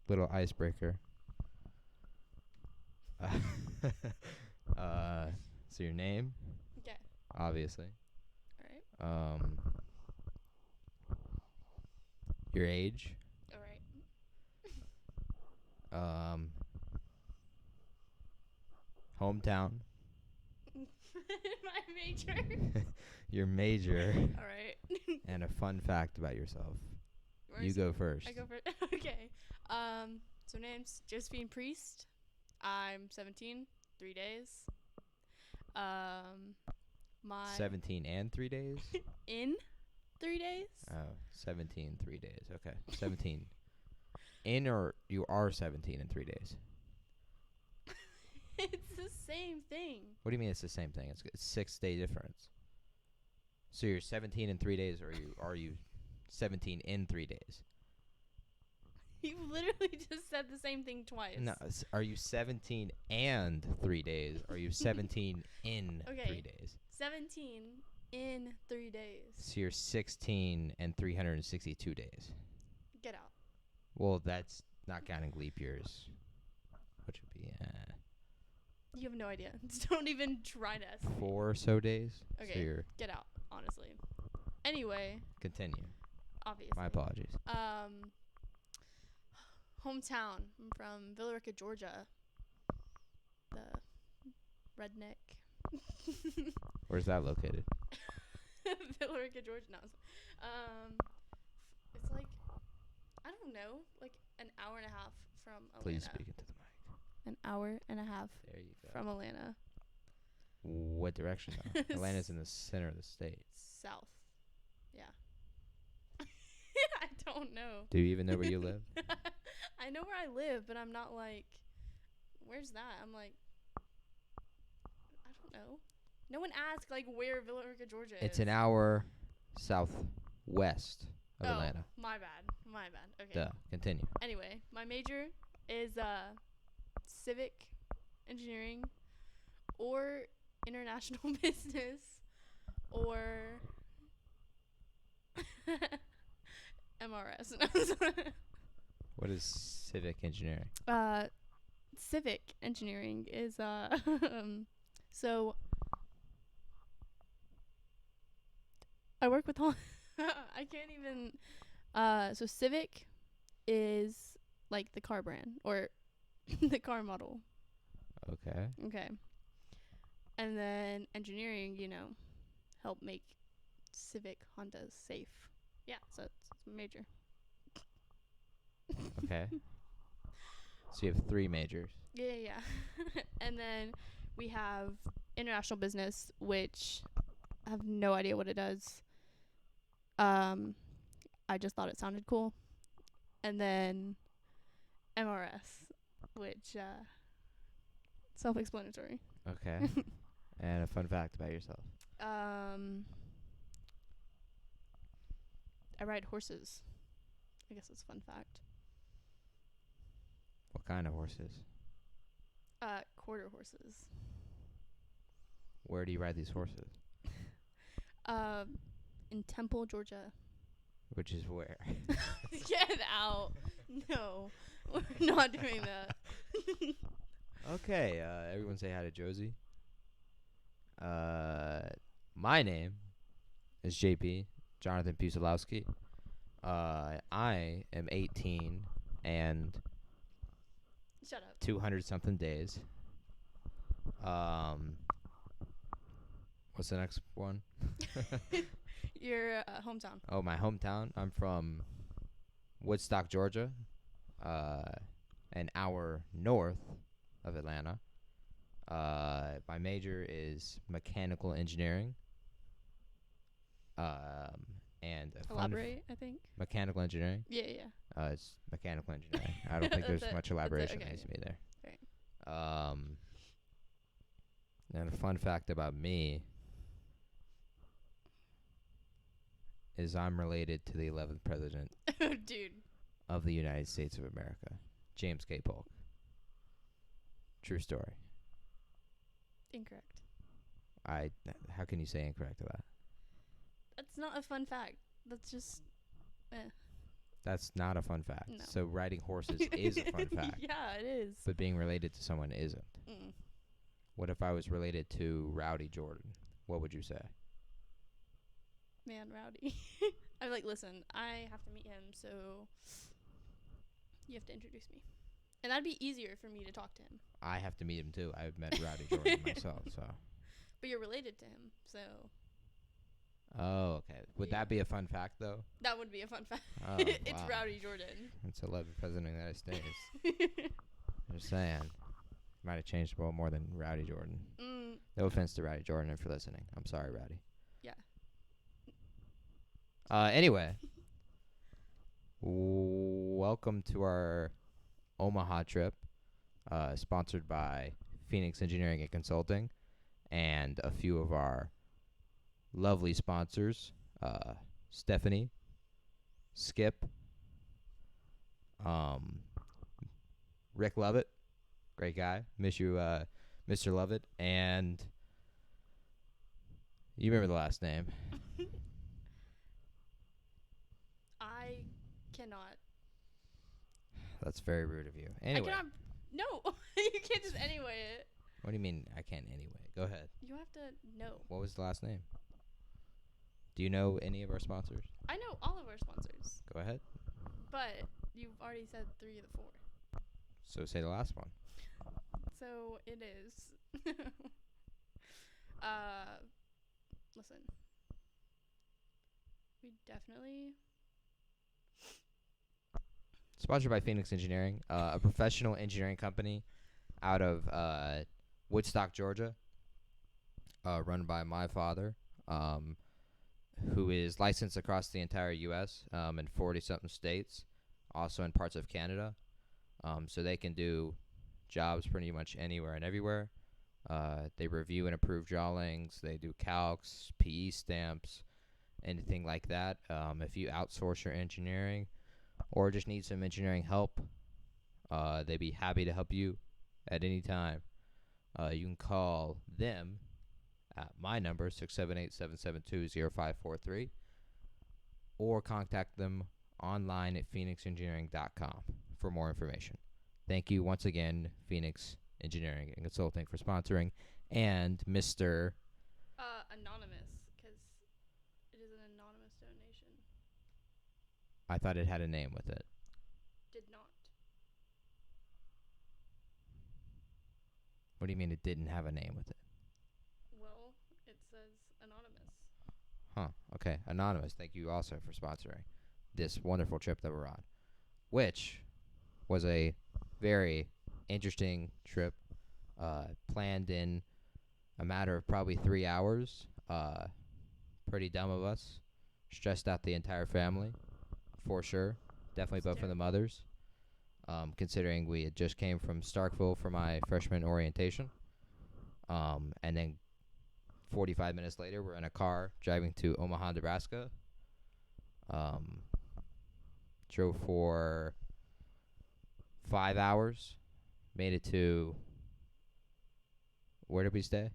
little icebreaker. So your name, Okay. obviously. All right. Your age. All right. Hometown. My major. Your major. All right. And a fun fact about yourself. You Where's- go first. I go first. Okay. So name's Josephine Priest. I'm 17. 3 days. My 17 and 3 days? in 3 days. Oh, 17, 3 days. Okay. 17. In or you are 17 in 3 days? It's the same thing. What do you mean it's the same thing? It's 6 day difference. So you're 17 in 3 days, or are you 17 in 3 days? You literally just said the same thing twice. No, are you 17 and 3 days? Or are you 17 in Okay. 3 days? 17 in 3 days. So you're 16 and 362 days. Get out. Well, that's not counting leap years, which would be You have no idea. Don't even try to estimate. 4 or so days. Okay. So you're Get out, honestly. Anyway, continue. obviously. My apologies. Hometown. I'm from Villa Rica, Georgia. The redneck. Where's that located? Villa Rica, Georgia. No. It's like, I don't know, like an hour and a half from Atlanta. Please speak into the mic. An hour and a half There you go. from Atlanta. What direction though? Atlanta's in the center of the state. South. Yeah. I don't know. Do you even know where you live? I know where I live, but I'm not like, where's that? I'm like, I don't know. No one asked like where Villa Rica, Georgia is. It's an hour southwest of Atlanta. My bad. My bad. Okay. Duh. Continue. Anyway, my major is civic engineering or international business or MRS. What is civic engineering? Civic engineering is so I work with all I can't even so civic is like the car brand or the car model. Okay. Okay. And then engineering, help make Civic Hondas safe. Yeah, so it's major. Okay. So you have 3 majors. Yeah. And then we have international business, which I have no idea what it does. I just thought it sounded cool. And then MRS, which self-explanatory. Okay. And a fun fact about yourself. I ride horses. I guess it's a fun fact. What kind of horses? Quarter horses. Where do you ride these horses? In Temple, Georgia. Which is where? Get out. No, we're not doing that. Okay. Everyone say hi to Josie. My name is JP, Jonathan Pusilowski. I am 18 and Shut up. 200-something days. What's the next one? Your hometown. Oh, my hometown. I'm from Woodstock, Georgia. An hour north of Atlanta. My major is mechanical engineering. And Elaborate, I think. mechanical engineering. Yeah. It's mechanical engineering. I don't think there's That's it. much That's it. elaboration Okay. that needs to be there. Right. And a fun fact about me is I'm related to the 11th president Oh, dude. of the United States of America, James K. Polk. True story. Incorrect. How can you say incorrect to that? That's not a fun fact. That's just. That's not a fun fact. No. So riding horses is a fun fact. Yeah, it is. But being related to someone isn't. Mm. What if I was related to Rowdy Jordan? What would you say? Man, Rowdy. I'm like, listen, I have to meet him, so you have to introduce me. And that'd be easier for me to talk to him. I have to meet him too. I've met Rowdy Jordan myself, so. But you're related to him, so. Oh, okay. Would that be a fun fact, though? That would be a fun fact. Oh, It's wow. Rowdy Jordan. It's 11th President of the United States. Just saying. Might have changed a little more than Rowdy Jordan. Mm. No offense to Rowdy Jordan if you're listening. I'm sorry, Rowdy. Yeah. Anyway. Welcome to our Omaha trip, sponsored by Phoenix Engineering and Consulting, and a few of our lovely sponsors, Stephanie, Skip, Rick Lovett, great guy, miss you, Mr. Lovett, and you remember the last name. I cannot. That's very rude of you. Anyway. I cannot. No, you can't just anyway it. What do you mean I can't anyway? Go ahead. You have to know. What was the last name? Do you know any of our sponsors? I know all of our sponsors, Go ahead. but you've already said 3 of the 4. So say the last one. So it is. Listen. We definitely. Sponsored by Phoenix Engineering, a professional engineering company out of Woodstock, Georgia, run by my father, who is licensed across the entire U.S. In 40-something states, also in parts of Canada. So they can do jobs pretty much anywhere and everywhere. They review and approve drawings. They do calcs, PE stamps, anything like that. If you outsource your engineering or just need some engineering help, they'd be happy to help you at any time. You can call them at my number, 678-772-0543, or contact them online at phoenixengineering.com for more information. Thank you once again, Phoenix Engineering and Consulting, for sponsoring, and Mr. Anonymous, because it is an anonymous donation. I thought it had a name with it. Did not. What do you mean it didn't have a name with it? Well, it says anonymous. Huh. Okay. Anonymous, thank you also for sponsoring this wonderful trip that we're on, which was a very interesting trip, planned in a matter of probably 3 hours. Pretty dumb of us. Stressed out the entire family, for sure. Definitely both of the mothers, considering we had just came from Starkville for my freshman orientation. And then 45 minutes later, we're in a car driving to Omaha, Nebraska. Drove for 5 hours. Made it to... Where did we stay?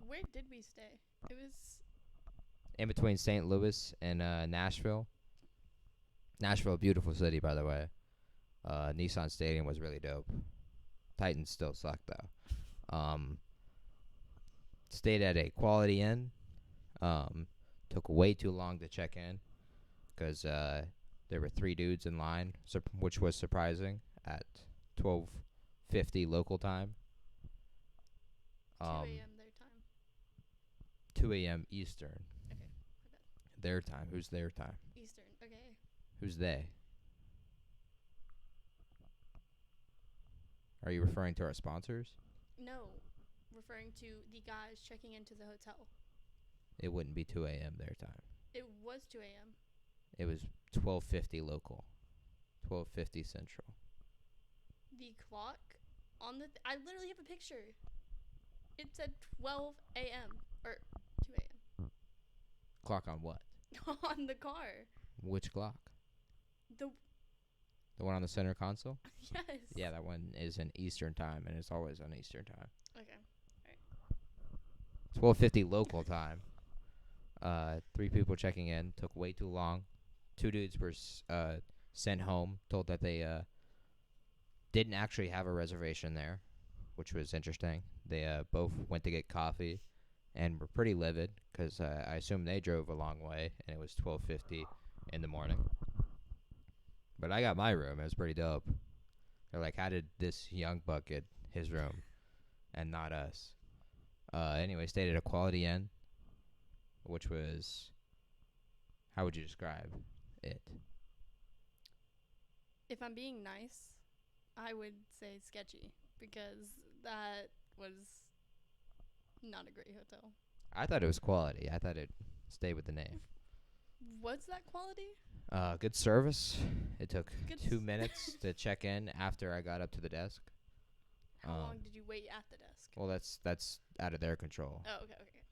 Where did we stay? It was... In between St. Louis and Nashville. Nashville, a beautiful city, by the way. Nissan Stadium was really dope. Titans still suck, though. Stayed at a Quality Inn. Took way too long to check in because there were 3 dudes in line, which was surprising, at 12:50 local time. 2 a.m. their time. 2 a.m. Eastern. Okay, my bad. Their time. Who's their time? Eastern, okay. Who's they? Are you referring to our sponsors? No, referring to the guys checking into the hotel. It wouldn't be 2 a.m. their time. It was 2 a.m. It was 12:50 local. 12:50 central. The clock on the... I literally have a picture. It said 12 a.m. or 2 a.m. Clock on what? on the car. Which clock? The one on the center console? Yes. Yeah, that one is in Eastern time, and it's always on Eastern time. Okay. 12:50 local time. 3 people checking in. Took way too long 2 dudes were sent home, told that they didn't actually have a reservation there, which was interesting. They both went to get coffee and were pretty livid because I assume they drove a long way, and it was 12:50 in the morning. But I got my room. It was pretty dope. They're like, how did this young buck get his room and not us? Anyway, stayed at a Quality Inn, which was, how would you describe it? If I'm being nice, I would say sketchy because that was not a great hotel. I thought it was quality. I thought it stayed with the name. What's that quality? Good service. It took Good 2 minutes to check in after I got up to the desk. How long did you wait at the desk? Well, that's out of their control. Oh, okay.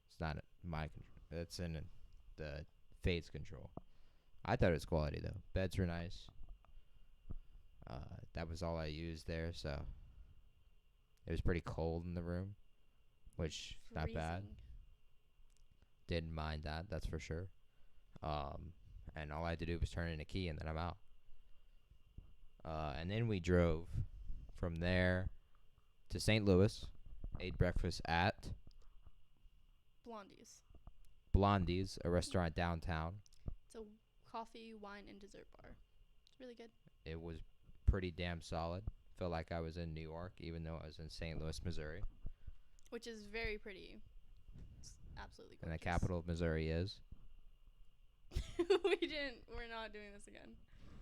It's not my control. It's in the Fade's control. I thought it was quality, though. Beds were nice. That was all I used there, so it was pretty cold in the room, which not bad. Freezing. Didn't mind that, that's for sure. And all I had to do was turn in a key, and then I'm out. And then we drove from there to St. Louis, ate breakfast at Blondie's, a restaurant downtown. It's a coffee, wine, and dessert bar. It's really good. It was pretty damn solid. Felt like I was in New York, even though I was in St. Louis, Missouri. Which is very pretty. It's absolutely gorgeous. And the capital of Missouri is? We're not doing this again.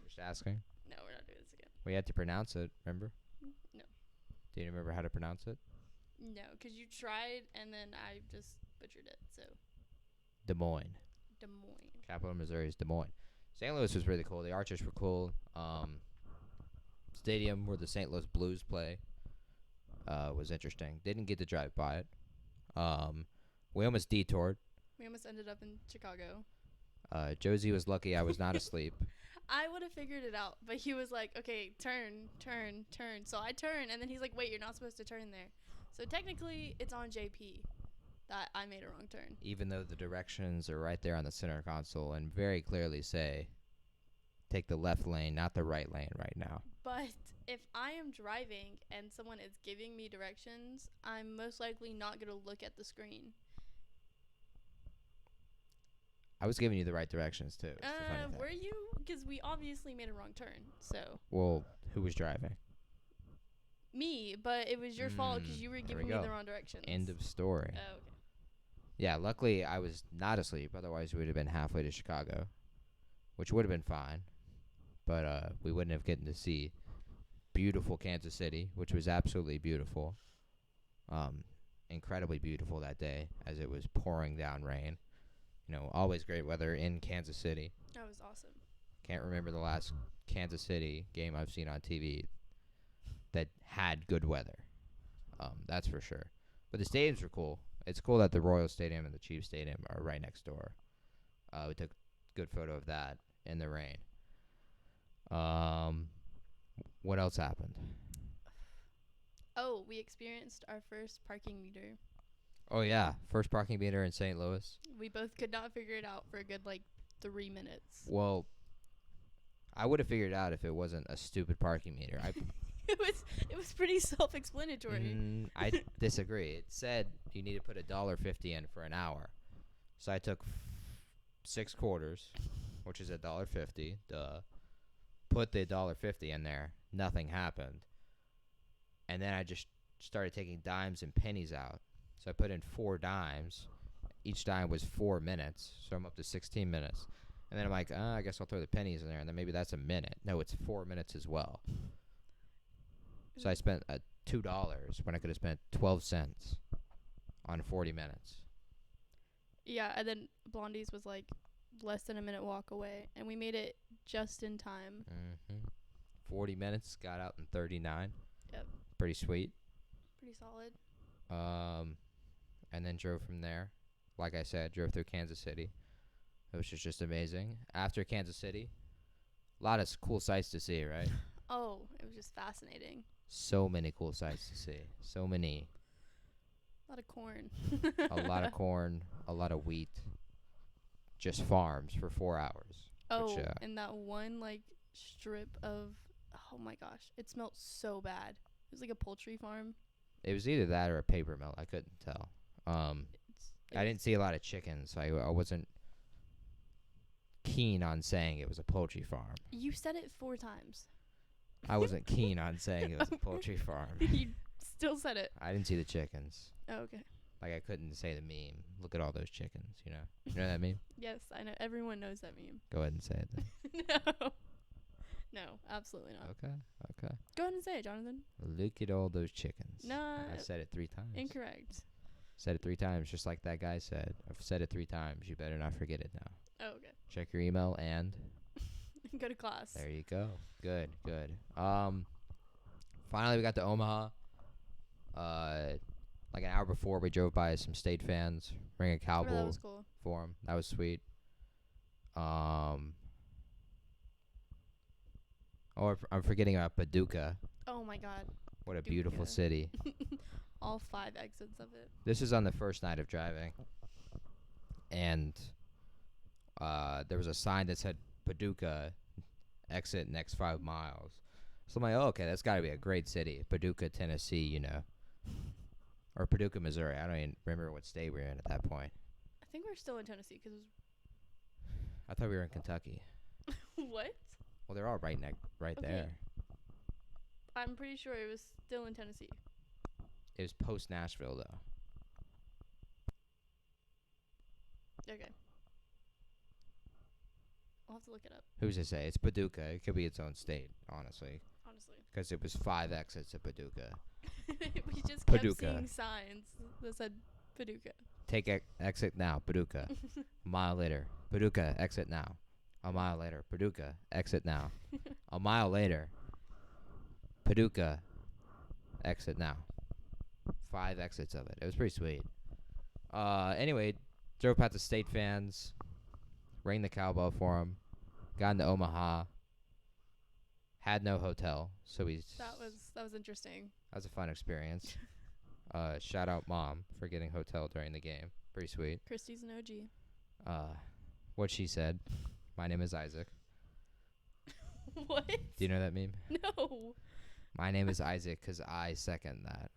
Just asking. No, we're not doing this again. We had to pronounce it, remember? No. Do you remember how to pronounce it? No, because you tried, and then I just butchered it, so. Des Moines. Capital of Missouri is Des Moines. St. Louis was really cool. The Archers were cool. Stadium where the St. Louis Blues play was interesting. Didn't get to drive by it. We almost detoured. We almost ended up in Chicago. Josie was lucky I was not asleep. I would have figured it out, but he was like, okay, turn. So I turn, and then he's like, wait, you're not supposed to turn there. So technically, it's on JP that I made a wrong turn. Even though the directions are right there on the center console and very clearly say, take the left lane, not the right lane right now. But if I am driving and someone is giving me directions, I'm most likely not going to look at the screen. I was giving you the right directions, too. Were you? Because we obviously made a wrong turn, so. Well, who was driving? Me, but it was your fault because you were giving me the wrong directions. End of story. Oh, okay. Yeah, luckily I was not asleep. Otherwise, we would have been halfway to Chicago, which would have been fine. But we wouldn't have gotten to see beautiful Kansas City, which was absolutely beautiful. Incredibly beautiful that day as it was pouring down rain. You know, always great weather in Kansas City. That was awesome. Can't remember the last Kansas City game I've seen on TV that had good weather. That's for sure. But the stadiums were cool. It's cool that the Royal Stadium and the Chiefs Stadium are right next door. We took a good photo of that in the rain. What else happened? Oh, we experienced our first parking meter. Oh, yeah. First parking meter in St. Louis. We both could not figure it out for a good, 3 minutes. Well, I would have figured it out if it wasn't a stupid parking meter. It was pretty self-explanatory. I disagree. It said you need to put $1.50 in for an hour. So I took 6 quarters, which is $1.50. Duh. Put the $1.50 in there. Nothing happened. And then I just started taking dimes and pennies out. So I put in 4 dimes. Each dime was 4 minutes. So I'm up to 16 minutes. And then I'm like, I guess I'll throw the pennies in there. And then maybe that's a minute. No, it's 4 minutes as well. So I spent $2 when I could have spent 12 cents on 40 minutes. Yeah, and then Blondie's was less than a minute walk away. And we made it just in time. 40 minutes, got out in 39. Yep. Pretty sweet. Pretty solid. And then drove from there. Like I said, drove through Kansas City, which was just amazing. After Kansas City, a lot of cool sights to see, right? Oh, it was just fascinating. So many cool sights to see. So many. A lot of corn. A lot of corn, a lot of wheat. Just farms for 4 hours. Oh, Which, and that one like strip of, oh my gosh, it smelled so bad. It was like a poultry farm. it was either that or a paper mill. I couldn't tell. It I was, didn't see a lot of chickens, so I wasn't keen on saying it was a poultry farm. you said it 4 times. I wasn't keen on saying it was a poultry farm. You still said it. I didn't see the chickens. Oh, okay. Like, I couldn't say the meme. Look at all those chickens, you know? You know that meme? Yes, I know. Everyone knows that meme. Go ahead and say it then. No. No, absolutely not. Okay. Go ahead and say it, Jonathan. Look at all those chickens. No. I said it 3 times. Incorrect. Said it 3 times, just like that guy said. I've said it 3 times. You better not forget it now. Oh, okay. Check your email and Go to class. there you go. Good. Finally we got to Omaha. Like an hour before, we drove by some state fans, ring a Oh, that cowbell was cool. for 'em. That was sweet. I'm forgetting about Paducah. Oh my god. What a beautiful Paducah. city. All 5 exits of it. This is on the first night of driving, and there was a sign that said Paducah, exit next 5 miles. So I'm like, oh, okay, that's got to be a great city. Paducah, Tennessee, you know. Or Paducah, Missouri. I don't even remember what state we were in at that point. I think we're still in Tennessee because I thought we were in Kentucky. what? Well, they're all right Okay. there. I'm pretty sure it was still in Tennessee. It was post Nashville, though. Okay. I'll have to look it up. Who's to say? It's Paducah. It could be its own state, honestly. Honestly. Because it was 5 exits at Paducah. We just kept Paducah. seeing signs that said Paducah. Take exit now, Paducah. A mile later, Paducah, exit now. A mile later, Paducah, exit now. A mile later, Paducah, exit now. 5 exits of it. It was pretty sweet. Anyway, drove past the state fans, rang the cowbell for them, got into Omaha, had no hotel, so That was interesting. that was a fun experience. Shout out Mom for getting hotel during the game. Pretty sweet. Christy's an OG. What she said. My name is Isaac. What? Do you know that meme? No. My name is Isaac because I second that.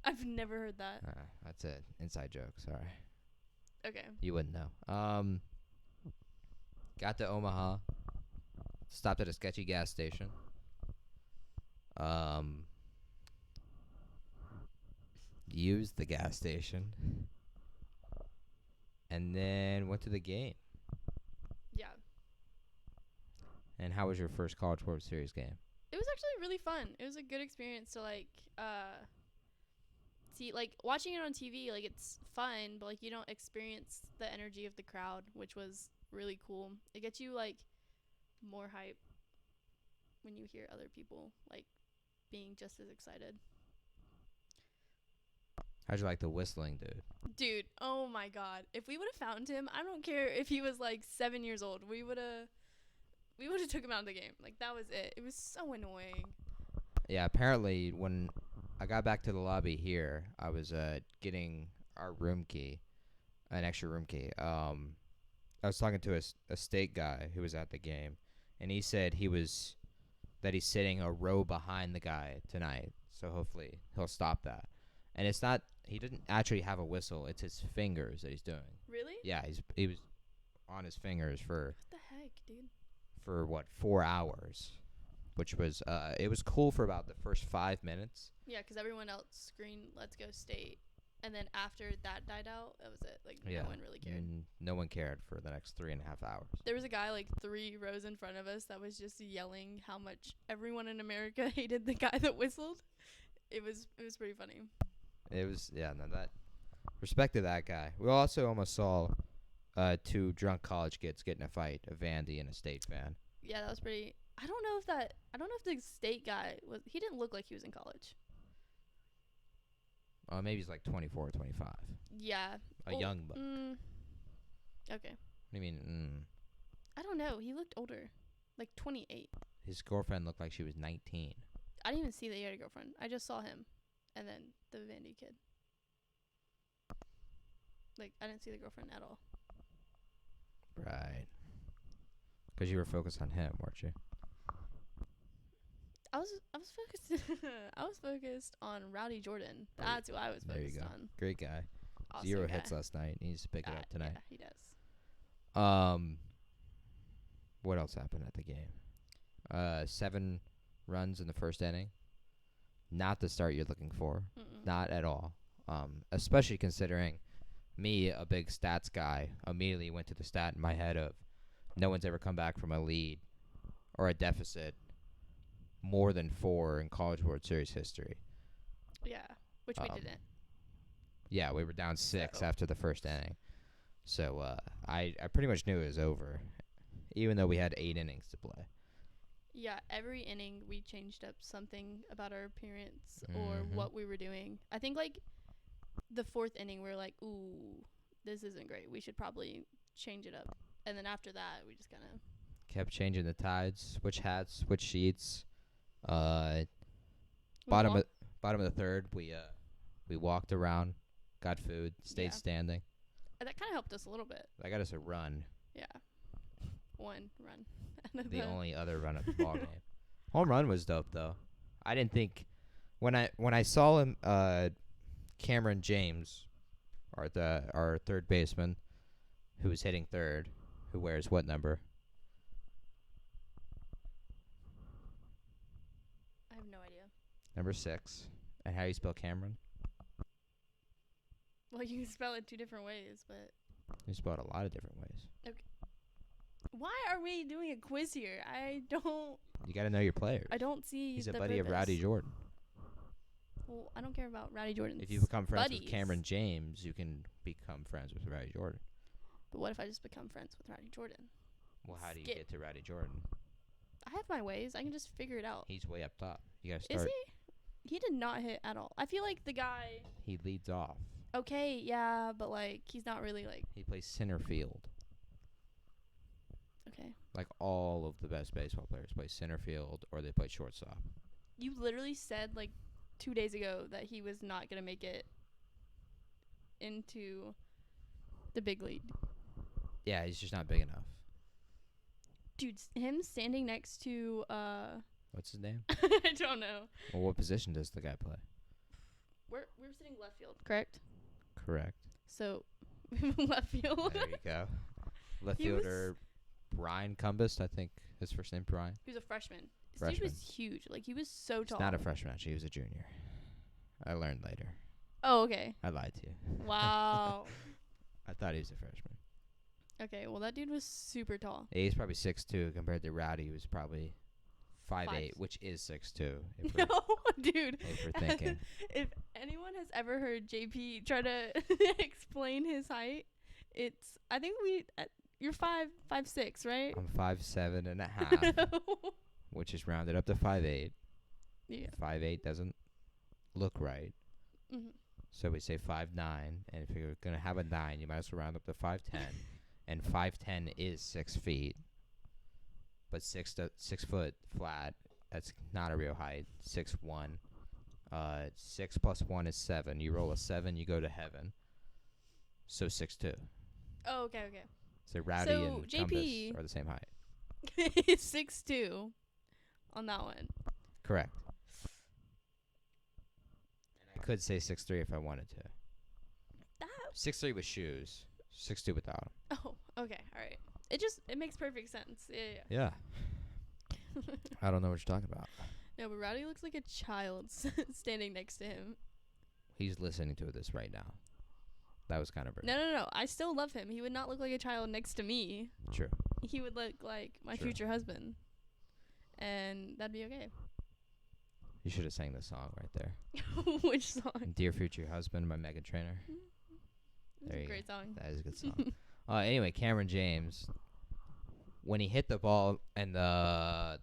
I've never heard that. That's it. Inside joke. Sorry. Okay. You wouldn't know. Got to Omaha. Stopped at a sketchy gas station. Used the gas station. And then went to the game. Yeah. And how was your first College World Series game? It was actually really fun. It was a good experience to see, like, watching it on TV, like, it's fun, but like you don't experience the energy of the crowd, which was really cool. It gets you like more hype when you hear other people like being just as excited. How'd you like the whistling, dude? Dude, oh my god. If we would have found him, I don't care if he was like 7 years old. We would have took him out of the game. Like, that was it. It was so annoying. Yeah, apparently when I got back to the lobby here, I was getting our room key, an extra room key. I was talking to a state guy who was at the game, and he said he's sitting a row behind the guy tonight, so hopefully he'll stop that. And it's not, he didn't actually have a whistle, it's his fingers that he's doing. Really? Yeah, he was on his fingers for What the heck, dude? for what, 4 hours, which was it was cool for about the first 5 minutes. Yeah, because everyone else screamed, "Let's go state," and then after that died out, that was it. Like, Yeah. no one really cared. No one cared for the next 3.5 hours. There was a guy like 3 rows in front of us that was just yelling how much everyone in America hated the guy that whistled. It was pretty funny. It was, yeah, no, that, respect to that guy. We also almost saw 2 drunk college kids get in a fight, a Vandy and a state fan. Yeah, that was pretty. I don't know if the state guy was. He didn't look like he was in college. Maybe he's like 24 or 25. Yeah. A young buck. Okay. What do you mean? I don't know. He looked older, like 28. His girlfriend looked like she was 19. I didn't even see that he had a girlfriend. I just saw him, and then the Vandy kid. Like, I didn't see the girlfriend at all. Right. Because you were focused on him, weren't you? I was focused. I was focused on Rowdy Jordan. That's who I was There you focused go. on. Great guy. Awesome 0 guy. hits last night. He needs to pick it up tonight. Yeah, he does. What else happened at the game? 7 runs in the first inning. Not the start you're looking for. Mm-mm. Not at all. Especially considering me, a big stats guy, immediately went to the stat in my head of no one's ever come back from a lead or a deficit more than 4 in College World Series history. Yeah, which we didn't. Yeah, we were down 6 So. after the first inning. So I pretty much knew it was over, even though we had 8 innings to play. Yeah, every inning we changed up something about our appearance or what we were doing. I think, like, the 4th inning we were like, ooh, this isn't great. We should probably change it up. And then after that, we just kind of Kept changing the tides, switch hats, switch sheets. Bottom of the 3rd, we walked around, got food, stayed standing. That kind of helped us a little bit. That got us a run. Yeah. 1 run. The only other run of the ball game. Home run was dope though. I didn't think when I saw him, Cameron James, our third baseman, who was hitting third, who wears what number? I have no idea. Number 6. And how you spell Cameron? Well, you can spell it 2 different ways, but You spell it a lot of different ways. why are we doing a quiz here? I don't You got to know your players. see. He's a the buddy of purpose. Rowdy Jordan. Well, I don't care about Rowdy Jordan. If you become friends buddies. with Cameron James, you can become friends with Rowdy Jordan. But what if I just become friends with Rowdy Jordan? Well, how do you Skip. get to Rowdy Jordan? I have my ways. I can just figure it out. He's way up top. You got to Is start. he? He did not hit at all. I feel like the guy. He leads off. Okay, yeah, but like he's not really like. He plays center field. Okay. Like all of the best baseball players play center field or they play shortstop. You literally said like 2 days ago that he was not gonna make it into the big league. Yeah, he's just not big enough. Dude, him standing next to What's his name? I don't know. Well, what position does the guy play? We're sitting left field, correct? Correct. So left field. There you go. Left He was- fielder Brian Cumbus, I think his first name Brian. He was a freshman. This Freshman. dude was huge. Like he was so He's tall. not a freshman actually, he was a junior. I learned later. Oh, okay. I lied to you. Wow. I thought he was a freshman. Okay, well that dude was super tall. Yeah, he's probably 6'2" compared to Rowdy, who's probably 5'8", 5'6". which is 6'2", if we're, No, dude. if we're thinking. If anyone has ever heard JP try to explain his height, it's I think you're 5'6", right? I'm 5'7" and a half, which is rounded up to 5'8". Yeah. 5'8" doesn't look right. Mm-hmm. So we say 5'9", and if you're going to have a 9, you might as well round up to 5'10". And 5'10" is 6 feet. But 6 foot flat, that's not a real height. 6'1". 6 plus 1 is 7. You roll a 7, you go to heaven. So 6'2". Oh, okay. So Rowdy So and JP Cumbus are the same height. He's 6'2" on that one. Correct. And I could say 6'3" if I wanted to. That 6'3" with shoes. 6'2" without them. Oh, okay, all right. It makes perfect sense. Yeah. Yeah. I don't know what you're talking about. No, but Rowdy looks like a child standing next to him. He's listening to this right now. That was kind of rude. No. I still love him. He would not look like a child next to me. True. He would look like my True. future husband. And that'd be okay. You should have sang the song right there. Which song? Dear Future Husband by Meghan Trainor. That's There a you great song. That is a good song. Anyway, Cameron James, when he hit the ball in the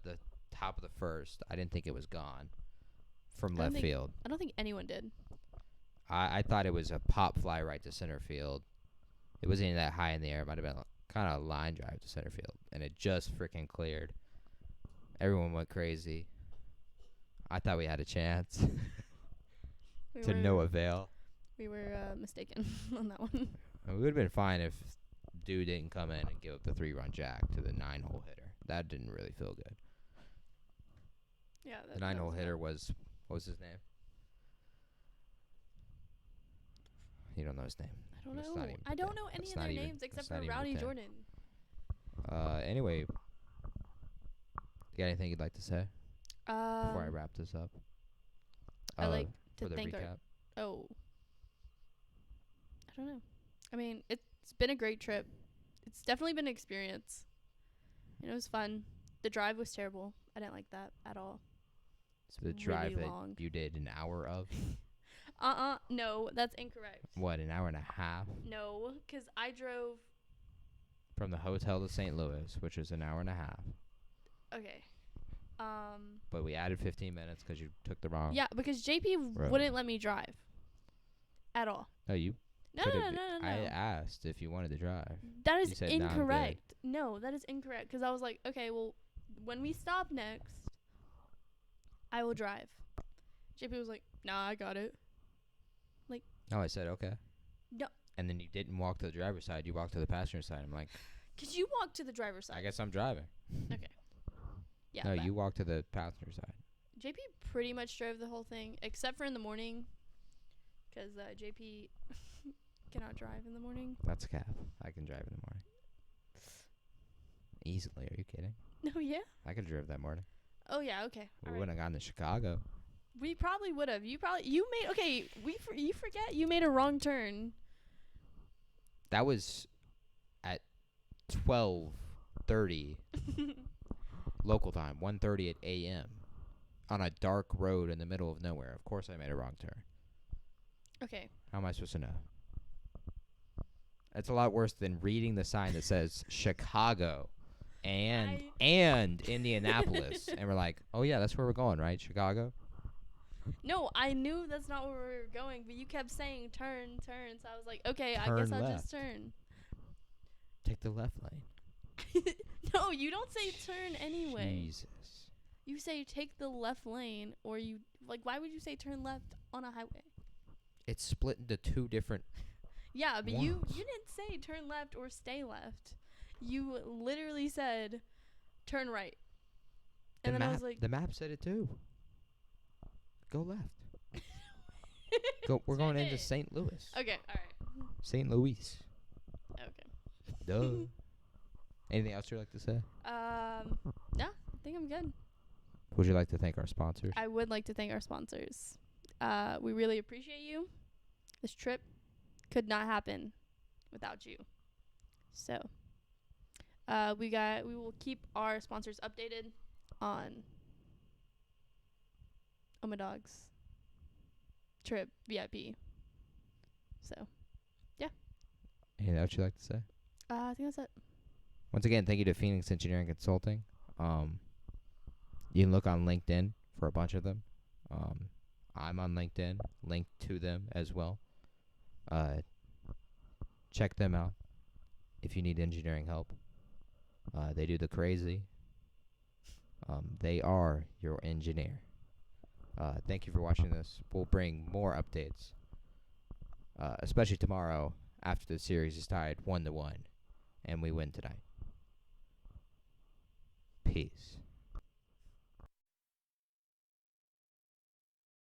top of the first, I didn't think it was gone from left field. I don't think anyone did. I thought it was a pop fly right to center field. It wasn't even that high in the air. It might have been kind of a line drive to center field, and it just freaking cleared. Everyone went crazy. I thought we had a chance to no avail. We were mistaken on that one. And we would have been fine if dude didn't come in and give up the 3-run jack to the 9-hole hitter. That didn't really feel good. Yeah. The 9-hole hitter was, what was his name? You don't know his name. I don't That's know. not even I don't okay. know any That's of not their even- names except that's for not even Rowdy okay. Jordan. Anyway, you got anything you'd like to say before I wrap this up? I like for to the thank recap. I don't know. I mean, it's been a great trip. It's definitely been an experience. And it was fun. The drive was terrible. I didn't like that at all. It's The drive really that long. you did an hour of. No, that's incorrect. What, an hour and a half? No, because I drove. From the hotel to St. Louis, which was an hour and a half. Okay. But we added 15 minutes because you took the wrong. Yeah, because JP road. wouldn't let me drive. At all. No, you. No. I asked if you wanted to drive. That You is said, "Nah, I'm good." incorrect. No, that is incorrect. Because I was like, okay, well, when we stop next, I will drive. JP was like, nah, I got it. No, I said okay. No. And then you didn't walk to the driver's side. You walked to the passenger side. I'm like, Because you walked to the driver's side. I guess I'm driving. Yeah. No, but you walked to the passenger side. JP pretty much drove the whole thing, except for in the morning. Because JP cannot drive in the morning. That's cap. I can drive in the morning. Easily. Are you kidding? No, yeah? I could drive that morning. Oh, yeah, okay. We All right. wouldn't have gotten to Chicago. We probably would have. You made, okay, you forget you made a wrong turn. That was at 12:30 local time, 1:30 a.m. on a dark road in the middle of nowhere. Of course I made a wrong turn. Okay. How am I supposed to know? That's a lot worse than reading the sign that says Chicago and Indianapolis. And we're like, oh, yeah, that's where we're going, right? Chicago? No, I knew that's not where we were going, but you kept saying turn. So I was like, okay, I Turn guess I'll left. just turn. Take the left lane. No, you don't say turn anyway. Jesus. You say take the left lane, or you, like, why would you say turn left on a highway? It's split into two different. Yeah, but you ones. didn't say turn left or stay left. You literally said turn right. And then I was like, The map said it too. Go left. We're going into St. Louis. okay, all right. St. Louis. Okay. Duh. Anything else you'd like to say? No, I think I'm good. Would you like to thank our sponsors? I would like to thank our sponsors. We really appreciate you. This trip could not happen without you. So, we will keep our sponsors updated on Omadawgs trip VIP. So, Anything else you'd like to say? I think that's it. Once again, thank you to Phoenix Engineering Consulting. You can look on LinkedIn for a bunch of them. I'm on LinkedIn, linked to them as well. Check them out if you need engineering help. They do the crazy. They are your engineer. Thank you for watching this. We'll bring more updates, especially tomorrow after the series is tied 1-1 and we win tonight. Peace.